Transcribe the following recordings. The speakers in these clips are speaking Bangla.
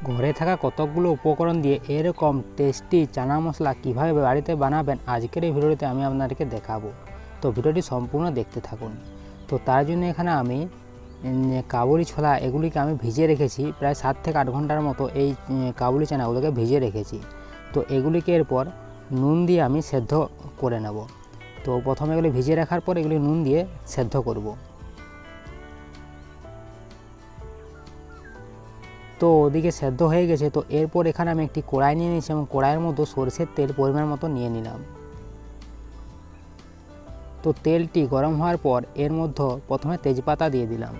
ঘরে থাকা কতকগুলো উপকরণ দিয়ে এরকম টেস্টি চানা মশলা কীভাবে বাড়িতে বানাবেন আজকের এই ভিডিওতে আমি আপনাদেরকে দেখাবো। তো ভিডিওটি সম্পূর্ণ দেখতে থাকুন। তো তার জন্য এখানে আমি কাবুলি ছোলা এগুলিকে আমি ভিজিয়ে রেখেছি প্রায় 7 থেকে 8 ঘন্টার মতো। এই কাবুলি চানাগুলোকে ভিজিয়ে রেখেছি। তো এগুলিকে এরপর নুন দিয়ে আমি সেদ্ধ করে নেব। তো প্রথমে এগুলি ভিজিয়ে রাখার পর এগুলি নুন দিয়ে সেদ্ধ করব। তো ওদিকে সেদ্ধ হয়ে গেছে। তো এরপর এখানে আমি একটি কড়াই নিয়ে নিয়েছি এবং কড়াইয়ের মধ্যে সরষের তেল পরিমাণ মতো নিয়ে নিলাম। তো তেলটি গরম হওয়ার পর এর মধ্যে প্রথমে তেজপাতা দিয়ে দিলাম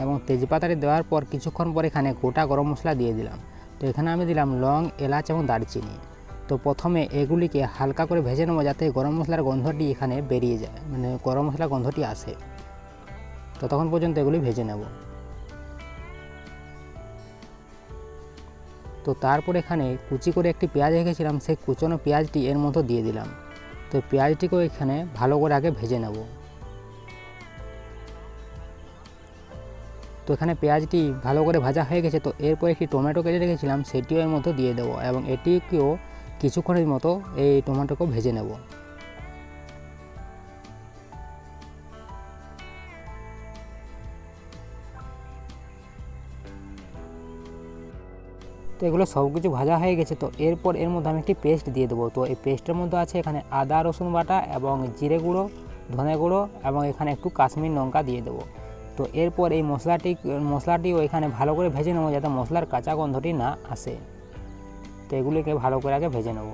এবং তেজপাতাটি দেওয়ার পর কিছুক্ষণ পর এখানে গোটা গরম মশলা দিয়ে দিলাম। তো এখানে আমি দিলাম লং, এলাচ এবং দারচিনি। তো প্রথমে এগুলিকে হালকা করে ভেজে নেবো যাতে গরম মশলার গন্ধটি এখানে বেরিয়ে যায়, মানে গরম মশলার গন্ধটি আসে। ততক্ষণ পর্যন্ত এগুলি ভেজে নেব। তো তারপর এখানে কুচি করে একটি পেঁয়াজ রেখেছিলাম, সেই কুচনো পেঁয়াজটি এর মধ্যে দিয়ে দিলাম। তো পেঁয়াজটিকেও এখানে ভালো করে আগে ভেজে নেব। তো এখানে পেঁয়াজটি ভালো করে ভাজা হয়ে গেছে। তো এরপর একটি টমেটো কেটে রেখেছিলাম সেটিও এর মধ্যে দিয়ে দেবো এবং এটিকেও কিছুক্ষণের মতো এই টমেটোকেও ভেজে নেব। তো এগুলো সব কিছু ভাজা হয়ে গেছে। তো এরপর এর মধ্যে আমি একটি পেস্ট দিয়ে দেবো। তো এই পেস্টের মধ্যে আছে এখানে আদা রসুন বাটা এবং জিরে গুঁড়ো, ধনে গুঁড়ো এবং এখানে একটু কাশ্মীর লঙ্কা দিয়ে দেবো। তো এরপর এই মশলাটিও এখানে ভালো করে ভেজে নেবো যাতে মশলার কাঁচা গন্ধটি না আসে। তো এগুলিকে ভালো করে আগে ভেজে নেব।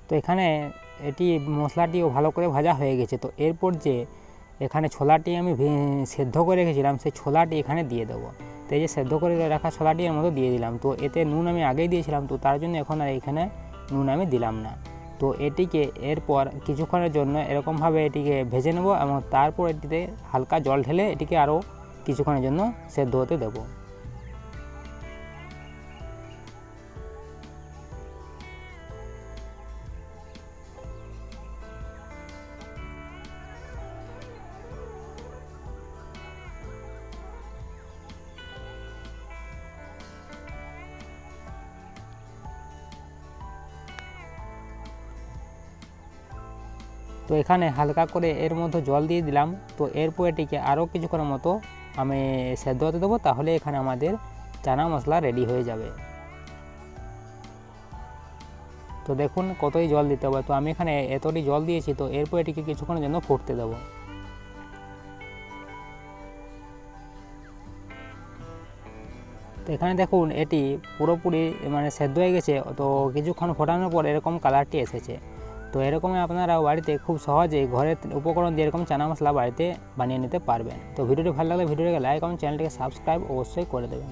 তো এখানে মশলাটিও ভালো করে ভাজা হয়ে গেছে। তো এরপর যে এখানে ছোলাটি আমি সেদ্ধ করে রেখেছিলাম সেই ছোলাটি এখানে দিয়ে দেবো। তো এই যে সেদ্ধ করে রাখা ছোলাটি এর মধ্যে দিয়ে দিলাম। তো এতে নুন আমি আগেই দিয়েছিলাম, তো তার জন্য এখন আর এখানে নুন আমি দিলাম না। তো এটিকে এরপর কিছুক্ষণের জন্য এরকমভাবে এটিকে ভেজে নেব এবং তারপর এটিতে হালকা জল ঢেলে এটিকে আরও কিছুক্ষণের জন্য সেদ্ধ হতে দেবো। তো এখানে হালকা করে এর মধ্যে জল দিয়ে দিলাম। তো এরপর এটিকে আরও কিছুক্ষণের মতো আমি সেদ্ধ হতে দেবো, তাহলে এখানে আমাদের চানা মশলা রেডি হয়ে যাবে। তো দেখুন কতই জল দিতে হবে। তো আমি এখানে এতটি জল দিয়েছি। তো এরপর এটিকে কিছুক্ষণের জন্য ফুটতে দেবো। তো এখানে দেখুন এটি পুরোপুরি মানে সেদ্ধ হয়ে গেছে। তো কিছুক্ষণ ফোটানোর পর এরকম কালারটি এসেছে। তো এরকমই আপনারা বাড়িতে খুব সহজেই ঘরের উপকরণ দিয়ে এরকম চানা মশলা বাড়িতে বানিয়ে নিতে পারবেন। তো ভিডিওটি ভালো লাগলে ভিডিওটিকে লাইক এবং চ্যানেলটিকে সাবস্ক্রাইব অবশ্যই করে দেবেন।